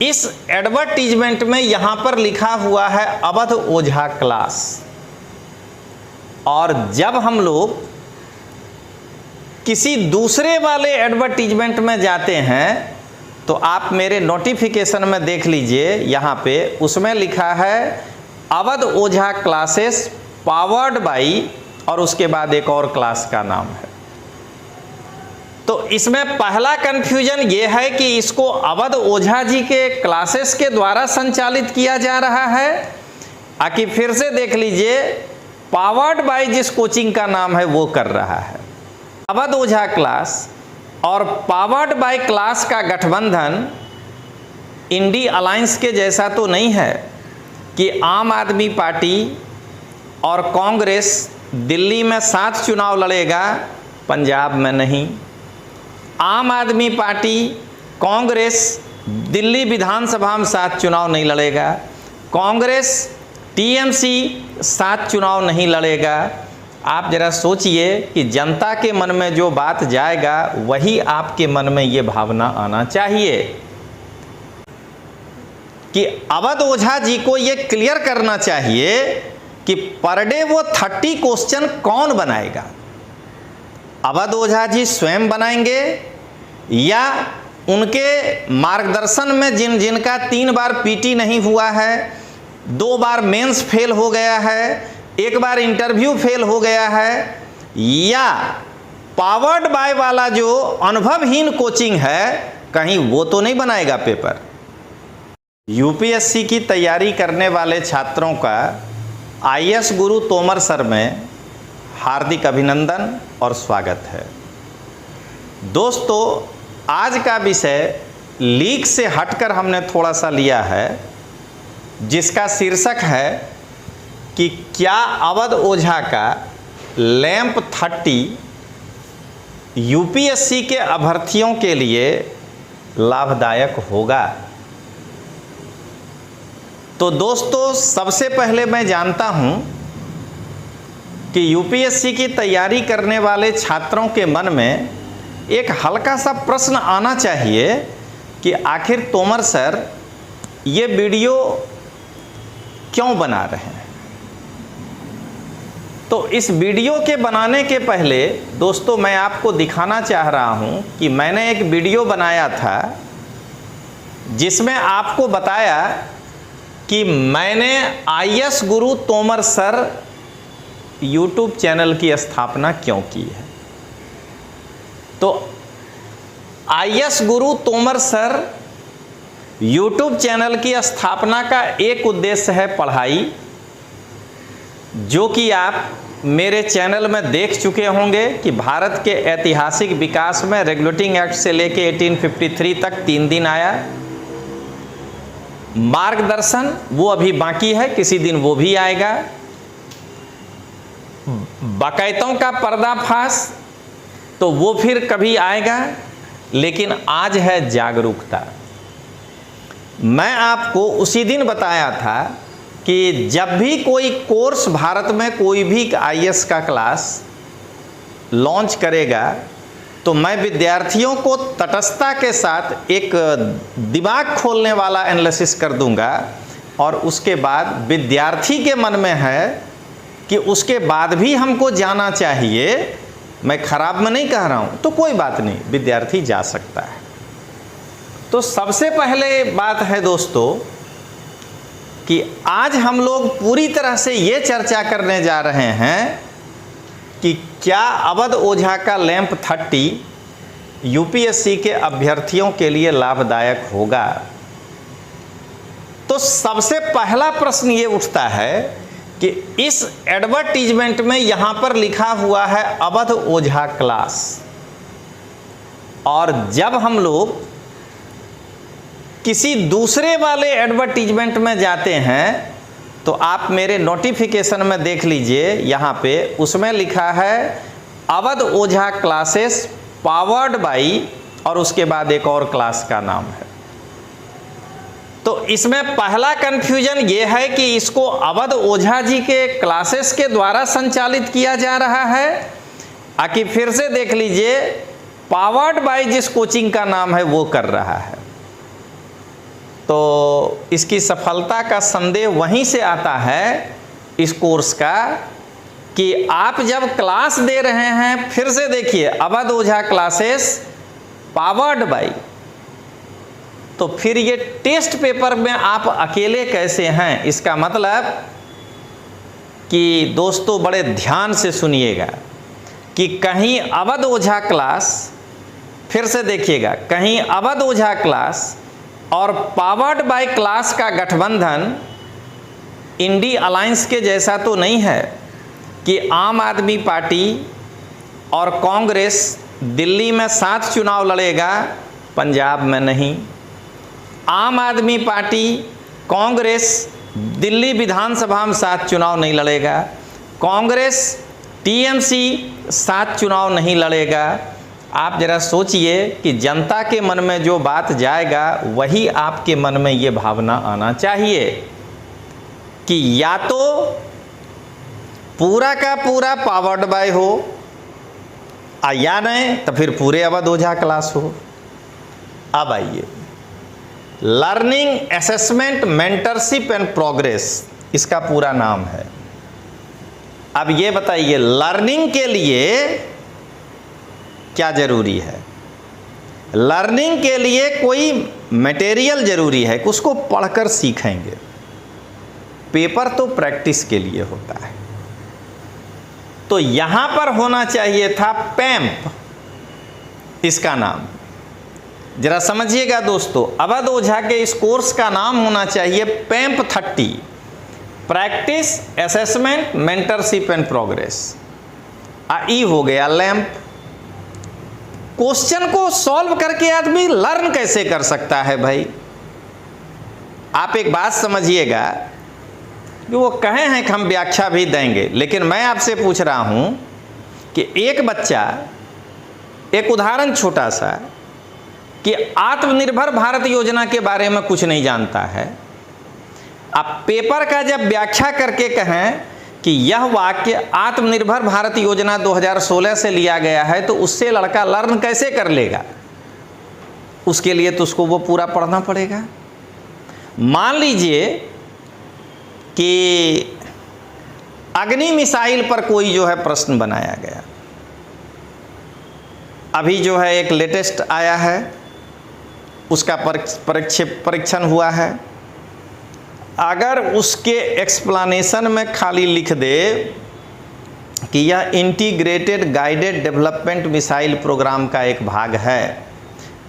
इस एडवर्टीजमेंट में यहां पर लिखा हुआ है अवध ओझा क्लास, और जब हम लोग किसी दूसरे वाले एडवर्टीजमेंट में जाते हैं तो आप मेरे नोटिफिकेशन में देख लीजिए, यहाँ पे उसमें लिखा है अवध ओझा क्लासेस पावर्ड बाई, और उसके बाद एक और क्लास का नाम है। तो इसमें पहला कंफ्यूजन ये है कि इसको अवध ओझा जी के क्लासेस के द्वारा संचालित किया जा रहा है, आकि फिर से देख लीजिए पावर्ड बाय जिस कोचिंग का नाम है वो कर रहा है। अवध ओझा क्लास और पावर्ड बाय क्लास का गठबंधन इंडी अलायंस के जैसा तो नहीं है कि आम आदमी पार्टी और कांग्रेस दिल्ली में साथ चुनाव लड़ेगा, पंजाब में नहीं। आम आदमी पार्टी कांग्रेस दिल्ली विधानसभा में साथ चुनाव नहीं लड़ेगा, कांग्रेस टीएमसी साथ चुनाव नहीं लड़ेगा। आप जरा सोचिए कि जनता के मन में जो बात जाएगा वही आपके मन में ये भावना आना चाहिए कि अवध ओझा जी को ये क्लियर करना चाहिए कि पर डे वो 30 क्वेश्चन कौन बनाएगा। अवध ओझा जी स्वयं बनाएंगे या उनके मार्गदर्शन में जिनका 3 बार पीटी नहीं हुआ है, 2 बार मेंस फेल हो गया है, 1 बार इंटरव्यू फेल हो गया है, या पावर्ड बाय वाला जो अनुभवहीन कोचिंग है कहीं वो तो नहीं बनाएगा पेपर। यूपीएससी की तैयारी करने वाले छात्रों का आईएएस गुरु तोमर सर में हार्दिक अभिनंदन और स्वागत है। दोस्तों, आज का विषय लीक से हटकर हमने थोड़ा सा लिया है, जिसका शीर्षक है कि क्या अवध ओझा का लैंप 30 यूपीएससी के अभ्यर्थियों के लिए लाभदायक होगा। तो दोस्तों, सबसे पहले मैं जानता हूं कि यूपीएससी की तैयारी करने वाले छात्रों के मन में एक हल्का सा प्रश्न आना चाहिए कि आखिर तोमर सर ये वीडियो क्यों बना रहे हैं। तो इस वीडियो के बनाने के पहले दोस्तों मैं आपको दिखाना चाह रहा हूं कि मैंने एक वीडियो बनाया था जिसमें आपको बताया कि मैंने आईएएस गुरु तोमर सर यूट्यूब चैनल की स्थापना क्यों की है। तो आईएएस गुरु तोमर सर यूट्यूब चैनल की स्थापना का एक उद्देश्य है पढ़ाई, जो कि आप मेरे चैनल में देख चुके होंगे कि भारत के ऐतिहासिक विकास में रेगुलेटिंग एक्ट से लेके 1853 तक 3 दिन आया। मार्गदर्शन वो अभी बाकी है, किसी दिन वो भी आएगा। बकैतों का पर्दाफाश तो वो फिर कभी आएगा, लेकिन आज है जागरूकता। मैं आपको उसी दिन बताया था कि जब भी कोई कोर्स भारत में कोई भी आईएएस का क्लास लॉन्च करेगा तो मैं विद्यार्थियों को तटस्थता के साथ एक दिमाग खोलने वाला एनालिसिस कर दूंगा, और उसके बाद विद्यार्थी के मन में है कि उसके बाद भी हमको जाना चाहिए। मैं खराब में नहीं कह रहा हूं, तो कोई बात नहीं, विद्यार्थी जा सकता है। तो सबसे पहले बात है दोस्तों कि आज हम लोग पूरी तरह से ये चर्चा करने जा रहे हैं कि क्या अवध ओझा का लैंप 30 यूपीएससी के अभ्यर्थियों के लिए लाभदायक होगा। तो सबसे पहला प्रश्न ये उठता है कि इस एडवर्टीजमेंट में यहां पर लिखा हुआ है अवध ओझा क्लास, और जब हम लोग किसी दूसरे वाले एडवर्टीजमेंट में जाते हैं तो आप मेरे नोटिफिकेशन में देख लीजिए, यहाँ पे उसमें लिखा है अवध ओझा क्लासेस पावर्ड बाई, और उसके बाद एक और क्लास का नाम है। तो इसमें पहला कंफ्यूजन ये है कि इसको अवध ओझा जी के क्लासेस के द्वारा संचालित किया जा रहा है, आकि फिर से देख लीजिए पावर्ड बाय जिस कोचिंग का नाम है वो कर रहा है। तो इसकी सफलता का संदेह वहीं से आता है इस कोर्स का कि आप जब क्लास दे रहे हैं, फिर से देखिए अवध ओझा क्लासेस पावर्ड बाय, तो फिर ये टेस्ट पेपर में आप अकेले कैसे हैं? इसका मतलब कि दोस्तों बड़े ध्यान से सुनिएगा कि कहीं अवध ओझा क्लास, फिर से देखिएगा, कहीं अवध ओझा क्लास और पावर्ड बाय क्लास का गठबंधन इंडी अलायंस के जैसा तो नहीं है कि आम आदमी पार्टी और कांग्रेस दिल्ली में साथ चुनाव लड़ेगा, पंजाब में नहीं। आम आदमी पार्टी कांग्रेस दिल्ली विधानसभा में साथ चुनाव नहीं लड़ेगा, कांग्रेस टीएमसी साथ चुनाव नहीं लड़ेगा। आप जरा सोचिए कि जनता के मन में जो बात जाएगा वही आपके मन में ये भावना आना चाहिए कि या तो पूरा का पूरा पावर्ड बाय हो या नहीं तो फिर पूरे अवध ओझा क्लास हो। अब आइए, learning assessment mentorship and progress इसका पूरा नाम है। अब ये बताइए लर्निंग के लिए क्या जरूरी है? लर्निंग के लिए कोई मटेरियल जरूरी है कि उसको पढ़कर सीखेंगे। पेपर तो प्रैक्टिस के लिए होता है। तो यहां पर होना चाहिए था पैम्प, इसका नाम जरा समझिएगा दोस्तों। अवध ओझा के इस कोर्स का नाम होना चाहिए PAMP 30, practice assessment mentorship and progress. ई हो गया लैंप। क्वेश्चन को सॉल्व करके आदमी लर्न कैसे कर सकता है भाई? आप एक बात समझिएगा कि वो कहे हैं कि हम व्याख्या भी देंगे, लेकिन मैं आपसे पूछ रहा हूं कि एक बच्चा, एक उदाहरण छोटा सा, कि आत्मनिर्भर भारत योजना के बारे में कुछ नहीं जानता है। आप पेपर का जब व्याख्या करके कहें कि यह वाक्य आत्मनिर्भर भारत योजना 2016 से लिया गया है, तो उससे लड़का लर्न कैसे कर लेगा? उसके लिए तो उसको वो पूरा पढ़ना पड़ेगा। मान लीजिए कि अग्नि मिसाइल पर कोई जो है प्रश्न बनाया गया, अभी जो है एक लेटेस्ट आया है, उसका परीक्षण हुआ है। अगर उसके एक्सप्लेनेशन में खाली लिख दे कि यह integrated guided development missile programme का एक भाग है,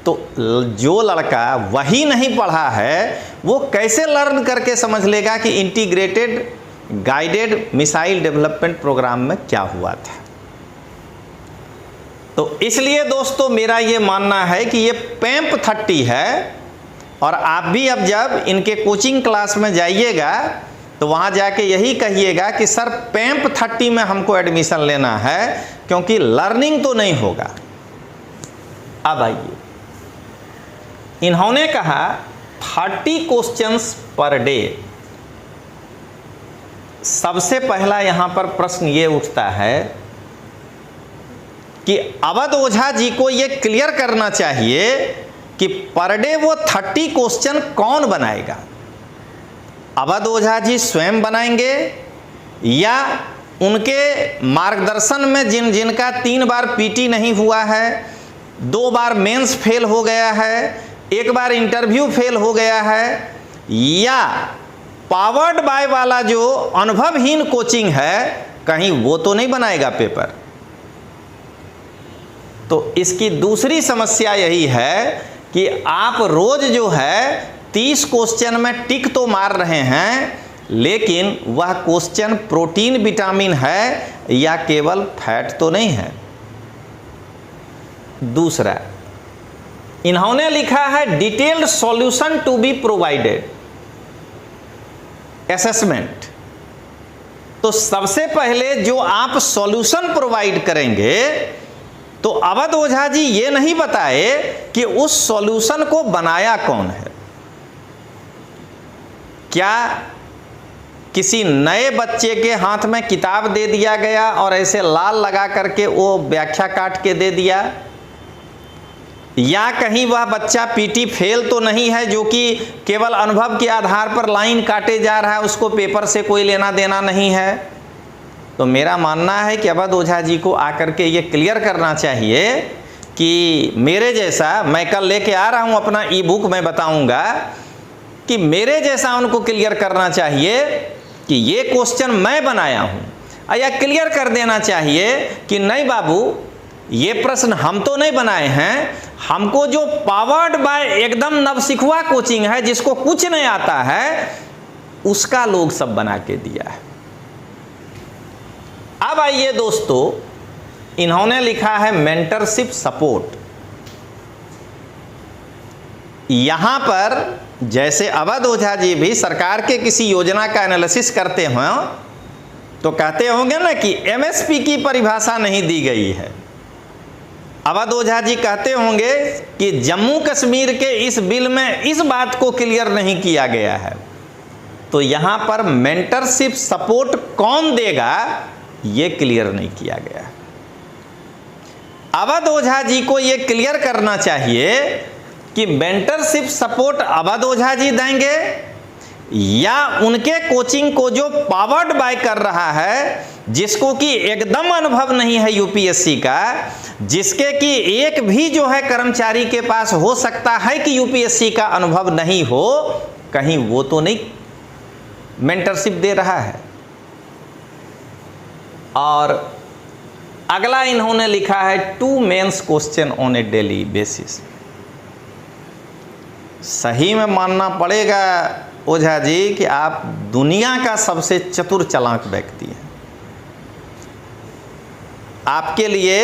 तो जो लड़का वही नहीं पढ़ा है वो कैसे लर्न करके समझ लेगा कि integrated guided missile development programme में क्या हुआ था? तो इसलिए दोस्तों मेरा ये मानना है कि ये पैम्प 30 है। और आप भी अब जब इनके कोचिंग क्लास में जाइएगा तो वहाँ जाके यही कहिएगा कि सर पैम्प 30 में हमको एडमिशन लेना है, क्योंकि लर्निंग तो नहीं होगा। अब आइए, इन्होंने कहा 30 क्वेश्चंस पर डे। सबसे पहला यहाँ पर प्रश्न ये उठता है कि अवध ओझा जी को ये क्लियर करना चाहिए कि पर डे वो 30 क्वेश्चन कौन बनाएगा? अवध ओझा जी स्वयं बनाएंगे या उनके मार्गदर्शन में जिनका 3 बार पीटी नहीं हुआ है, 2 बार मेंस फेल हो गया है, 1 बार इंटरव्यू फेल हो गया है, या पावर्ड बाय वाला जो अनुभवहीन कोचिंग है, कहीं वो तो नहीं बनाएगा पेपर? तो इसकी दूसरी समस्या यही है कि आप रोज जो है 30 क्वेश्चन में टिक तो मार रहे हैं, लेकिन वह क्वेश्चन प्रोटीन विटामिन है या केवल फैट तो नहीं है। दूसरा, इन्होंने लिखा है detailed solution to be provided assessment. तो सबसे पहले जो आप सॉल्यूशन प्रोवाइड करेंगे, तो अवध ओझा जी ये नहीं बताए कि उस सॉल्यूशन को बनाया कौन है। क्या किसी नए बच्चे के हाथ में किताब दे दिया गया और ऐसे लाल लगा करके वो व्याख्या काट के दे दिया? या कहीं वह बच्चा पीटी फेल तो नहीं है जो कि केवल अनुभव के आधार पर लाइन काटे जा रहा है, उसको पेपर से कोई लेना देना नहीं है। तो मेरा मानना है कि अवध ओझा जी को आकर के ये क्लियर करना चाहिए कि मेरे जैसा, मैं कल लेके आ रहा हूँ अपना ई बुक, मैं बताऊँगा कि मेरे जैसा उनको क्लियर करना चाहिए कि ये क्वेश्चन मैं बनाया हूँ, या क्लियर कर देना चाहिए कि नहीं बाबू, ये प्रश्न हम तो नहीं बनाए हैं, हमको जो पावर्ड बाय एकदम नवसिखुआ कोचिंग है जिसको कुछ नहीं आता है, उसका लोग सब बना के दिया है। अब आइए दोस्तों, इन्होंने लिखा है मेंटरशिप सपोर्ट। यहां पर जैसे अवध ओझा जी भी सरकार के किसी योजना का एनालिसिस करते हों तो कहते होंगे ना कि एमएसपी की परिभाषा नहीं दी गई है। अवध ओझा जी कहते होंगे कि जम्मू कश्मीर के इस बिल में इस बात को क्लियर नहीं किया गया है। तो यहां पर मेंटरशिप सपोर्ट कौन देगा, ये क्लियर नहीं किया गया। अवध ओझा जी को ये क्लियर करना चाहिए कि मेंटरशिप सपोर्ट अवध ओझा जी देंगे या उनके कोचिंग को जो पावर्ड बाय कर रहा है, जिसको कि एकदम अनुभव नहीं है यूपीएससी का, जिसके कि एक भी जो है कर्मचारी के पास हो सकता है कि यूपीएससी का अनुभव नहीं हो, कहीं वो तो नहीं मेंटरशिप दे रहा है। और अगला इन्होंने लिखा है 2 mains question on a daily basis. सही में मानना पड़ेगा ओझा जी कि आप दुनिया का सबसे चतुर चालाक व्यक्ति हैं। आपके लिए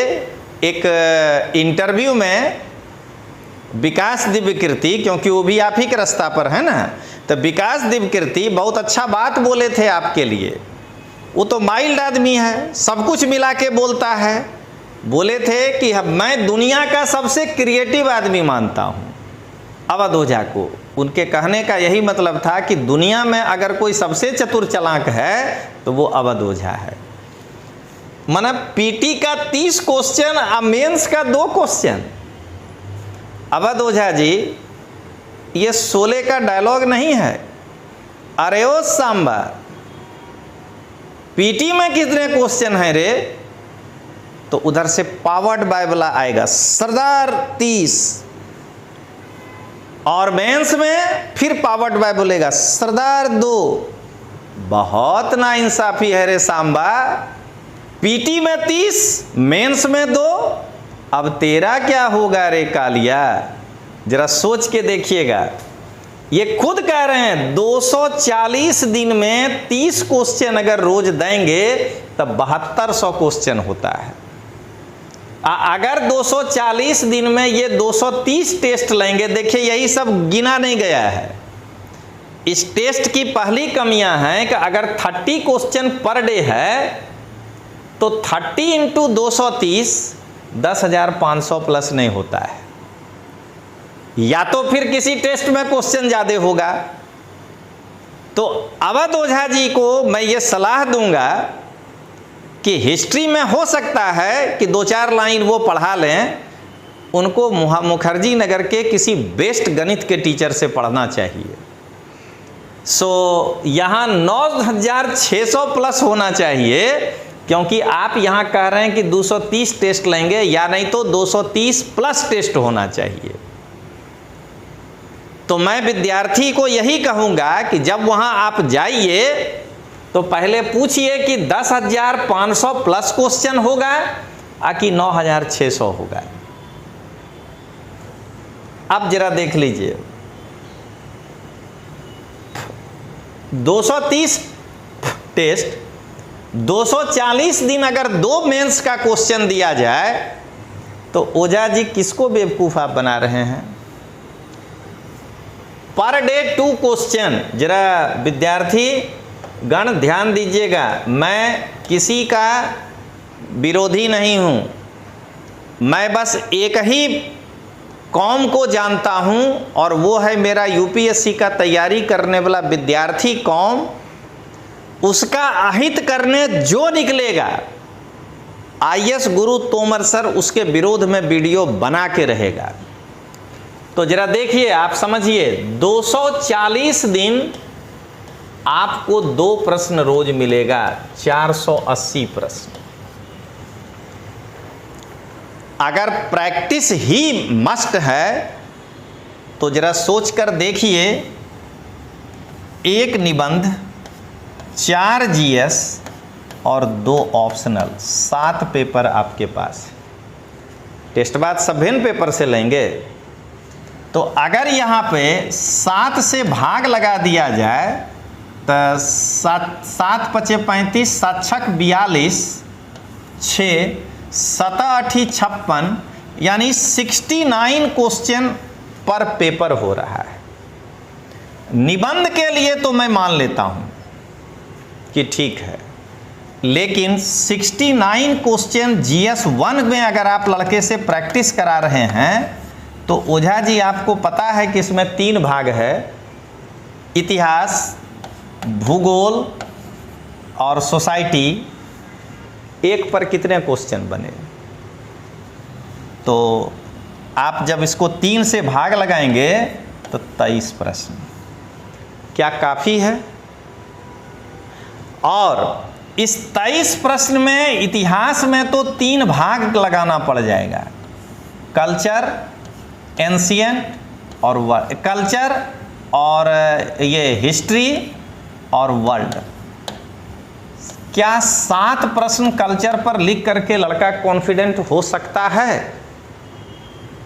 एक इंटरव्यू में विकास दिव्यकीर्ति, क्योंकि वो भी आप ही के रास्ता पर है ना, तो विकास दिव्यकीर्ति बहुत अच्छा बात बोले थे आपके लिए। वो तो माइल्ड आदमी है, सब कुछ मिला के बोलता है। बोले थे कि मैं दुनिया का सबसे क्रिएटिव आदमी मानता हूँ अवध ओझा को। उनके कहने का यही मतलब था कि दुनिया में अगर कोई सबसे चतुर चालाक है तो वो अवध ओझा है। मतलब पीटी का 30 क्वेश्चन और मेंस का 2 क्वेश्चन। अवध ओझा जी, ये शोले का डायलॉग नहीं है, अरे ओ सांबा, पीटी में कितने क्वेश्चन है रे, तो उधर से पावर्ड बाय वाला आएगा सरदार 30, और मेंस में फिर पावर्ड बाय बोलेगा सरदार 2। बहुत ना इंसाफी है रे सांबा, पीटी में 30, मेंस में 2, अब तेरा क्या होगा रे कालिया, जरा सोच के देखिएगा। ये खुद कह रहे हैं 240 दिन में 30 क्वेश्चन अगर रोज देंगे तब 7200 क्वेश्चन होता है। अगर 240 दिन में ये 230 टेस्ट लेंगे, देखिए यही सब गिना नहीं गया है। इस टेस्ट की पहली कमियां हैं कि अगर 30 क्वेश्चन पर डे है तो 30 इंटू 230 10,500 प्लस नहीं होता है, या तो फिर किसी टेस्ट में क्वेश्चन ज्यादा होगा। तो अवध ओझा जी को मैं ये सलाह दूंगा कि हिस्ट्री में हो सकता है कि 2-4 लाइन वो पढ़ा लें, उनको मुखर्जी नगर के किसी बेस्ट गणित के टीचर से पढ़ना चाहिए। सो यहाँ 9,600 प्लस होना चाहिए, क्योंकि आप यहाँ कह रहे हैं कि 230 टेस्ट लेंगे, या नहीं तो 230 प्लस टेस्ट होना चाहिए। तो मैं विद्यार्थी को यही कहूँगा कि जब वहाँ आप जाइए तो पहले पूछिए कि 10,500 प्लस क्वेश्चन होगा कि 9,600 होगा। अब जरा देख लीजिए, 230 टेस्ट, 240 दिन अगर 2 मेंस का क्वेश्चन दिया जाए तो ओझा जी किसको बेवकूफ आप बना रहे हैं। Per day 2 question. जरा विद्यार्थी गण ध्यान दीजिएगा, मैं किसी का विरोधी नहीं हूँ, मैं बस एक ही कौम को जानता हूँ और वो है मेरा यूपीएससी का तैयारी करने वाला विद्यार्थी कौम। उसका अहित करने जो निकलेगा, आईएएस गुरु तोमर सर उसके विरोध में वीडियो बना के रहेगा। तो जरा देखिए, आप समझिए, 240 दिन आपको 2 प्रश्न रोज मिलेगा, 480 प्रश्न। अगर प्रैक्टिस ही मस्ट है तो जरा सोच कर देखिए, 1 निबंध, 4 जीएस और 2 ऑप्शनल, 7 पेपर आपके पास है। टेस्ट बाद सब भिन्न पेपर से लेंगे, तो अगर यहाँ पे 7 से भाग लगा दिया जाए तो 7 पचे 35, 7 छक 42, 6 7 8 56, यानी 69 क्वेश्चन पर पेपर हो रहा है। निबंध के लिए तो मैं मान लेता हूँ कि ठीक है, लेकिन 69 क्वेश्चन जीएस 1 में अगर आप लड़के से प्रैक्टिस करा रहे हैं तो ओझा जी आपको पता है कि इसमें 3 भाग है, इतिहास, भूगोल और सोसाइटी। एक पर कितने क्वेश्चन बने? तो आप जब इसको 3 से भाग लगाएंगे तो 23 प्रश्न। क्या काफ़ी है? और इस 23 प्रश्न में इतिहास में तो 3 भाग लगाना पड़ जाएगा, कल्चर, एंशिएंट और कल्चर, और ये हिस्ट्री और वर्ल्ड। क्या 7 प्रश्न कल्चर पर लिख करके लड़का कॉन्फिडेंट हो सकता है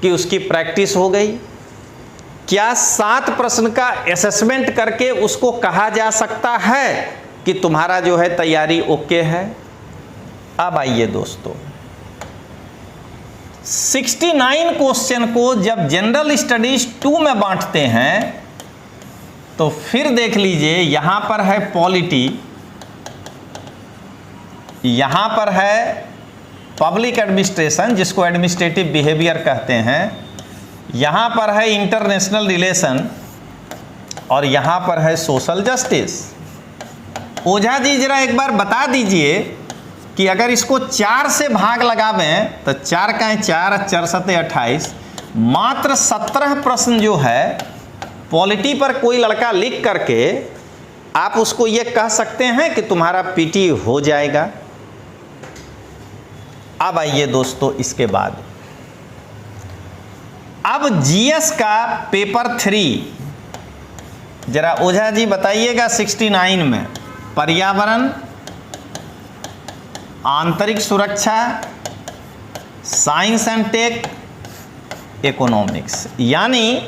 कि उसकी प्रैक्टिस हो गई? क्या 7 प्रश्न का असेसमेंट करके उसको कहा जा सकता है कि तुम्हारा जो है तैयारी ओके है? अब आइए दोस्तों, 69 क्वेश्चन को जब जनरल स्टडीज 2 में बांटते हैं तो फिर देख लीजिए, यहां पर है पॉलिटी, यहां पर है पब्लिक एडमिनिस्ट्रेशन जिसको एडमिनिस्ट्रेटिव बिहेवियर कहते हैं, यहां पर है इंटरनेशनल रिलेशन और यहां पर है सोशल जस्टिस। ओझा जी जरा एक बार बता दीजिए कि अगर इसको 4 से भाग लगावें तो 4 का 4, 4 सते 28, मात्र 17 प्रश्न जो है पॉलिटी पर कोई लड़का लिख करके आप उसको ये कह सकते हैं कि तुम्हारा पीटी हो जाएगा। अब आइए दोस्तों, इसके बाद अब जीएस का पेपर 3 जरा ओझा जी बताइएगा। 69 में पर्यावरण, आंतरिक सुरक्षा, साइंस एंड टेक, इकोनॉमिक्स, यानी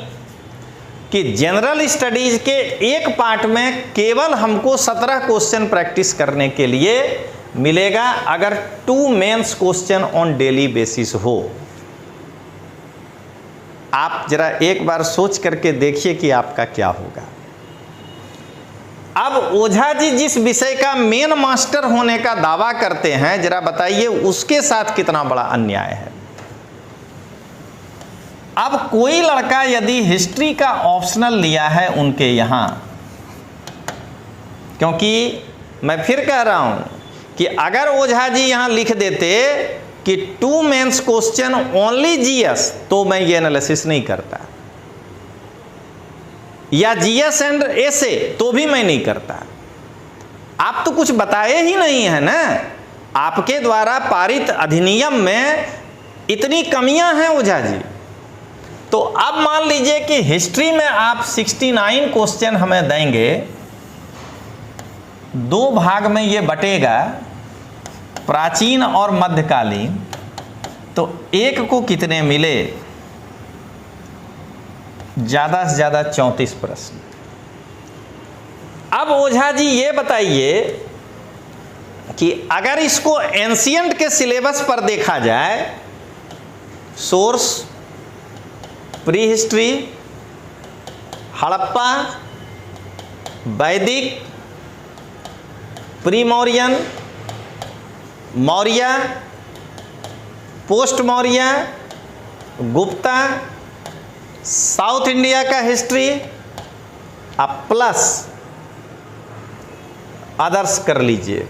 कि जनरल स्टडीज के एक पार्ट में केवल हमको 17 क्वेश्चन प्रैक्टिस करने के लिए मिलेगा अगर 2 mains question on daily basis हो। आप जरा एक बार सोच करके देखिए कि आपका क्या होगा। अब ओझा जी जिस विषय का मेन मास्टर होने का दावा करते हैं, जरा बताइए उसके साथ कितना बड़ा अन्याय है। अब कोई लड़का यदि हिस्ट्री का ऑप्शनल लिया है उनके यहाँ, क्योंकि मैं फिर कह रहा हूं कि अगर ओझा जी यहाँ लिख देते कि 2 मेंस क्वेश्चन ओनली जीएस, तो मैं ये एनालिसिस नहीं करता, या जीएस एंड एसे तो भी मैं नहीं करता। आप तो कुछ बताए ही नहीं है ना। आपके द्वारा पारित अधिनियम में इतनी कमियां हैं ओझा जी। तो अब मान लीजिए कि हिस्ट्री में आप 69 क्वेश्चन हमें देंगे, 2 भाग में ये बटेगा, प्राचीन और मध्यकालीन, तो एक को कितने मिले? ज़्यादा से ज़्यादा 34 प्रश्न। अब ओझा जी ये बताइए कि अगर इसको एंशिएंट के सिलेबस पर देखा जाए, सोर्स, प्री हिस्ट्री, हड़प्पा, वैदिक, pre Mauryan, Maurya, post Maurya, Gupta, south India का हिस्ट्री, अब प्लस अदर्स कर लीजिए,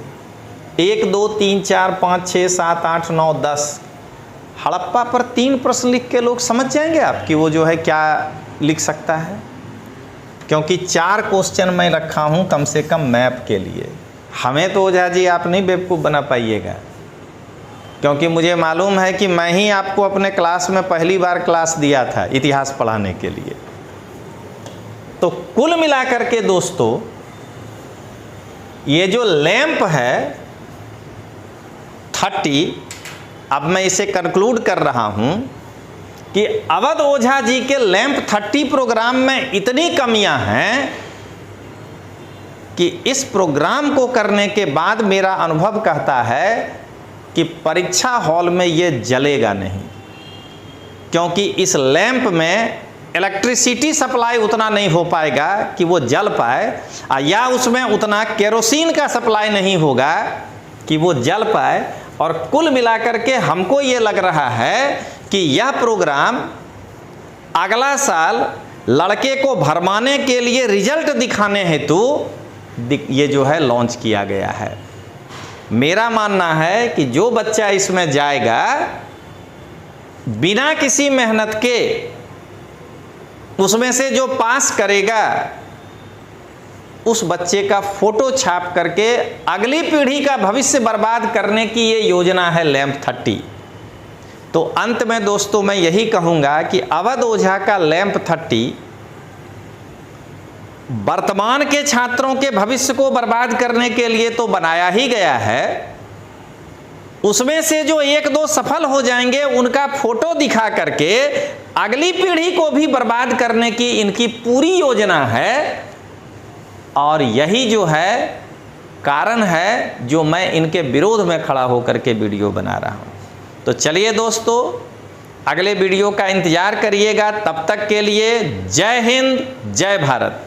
1 2 3 4 5 6 7 8 9 10, हड़प्पा पर 3 प्रश्न लिख के लोग समझ जाएंगे आप कि वो जो है क्या लिख सकता है, क्योंकि 4 क्वेश्चन मैं रखा हूँ कम से कम मैप के लिए। हमें तो ओझा जी आप नहीं बेवकूफ़ बना पाइएगा, क्योंकि मुझे मालूम है कि मैं ही आपको अपने क्लास में पहली बार क्लास दिया था इतिहास पढ़ाने के लिए। तो कुल मिलाकर के दोस्तों ये जो लैंप है 30, अब मैं इसे कंक्लूड कर रहा हूं कि अवध ओझा जी के लैंप 30 प्रोग्राम में इतनी कमियां हैं कि इस प्रोग्राम को करने के बाद मेरा अनुभव कहता है कि परीक्षा हॉल में ये जलेगा नहीं, क्योंकि इस लैंप में इलेक्ट्रिसिटी सप्लाई उतना नहीं हो पाएगा कि वो जल पाए, या उसमें उतना केरोसिन का सप्लाई नहीं होगा कि वो जल पाए। और कुल मिलाकर के हमको ये लग रहा है कि यह प्रोग्राम अगला साल लड़के को भरमाने के लिए रिजल्ट दिखाने हेतु ये जो है लॉन्च किया गया है। मेरा मानना है कि जो बच्चा इसमें जाएगा बिना किसी मेहनत के, उसमें से जो पास करेगा उस बच्चे का फोटो छाप करके अगली पीढ़ी का भविष्य बर्बाद करने की ये योजना है लैंप 30। तो अंत में दोस्तों मैं यही कहूँगा कि अवध ओझा का लैंप 30 वर्तमान के छात्रों के भविष्य को बर्बाद करने के लिए तो बनाया ही गया है, उसमें से जो 1-2 सफल हो जाएंगे उनका फोटो दिखा करके अगली पीढ़ी को भी बर्बाद करने की इनकी पूरी योजना है। और यही जो है कारण है जो मैं इनके विरोध में खड़ा होकर के वीडियो बना रहा हूं। तो चलिए दोस्तों, अगले वीडियो का इंतजार करिएगा। तब तक के लिए जय हिंद, जय भारत।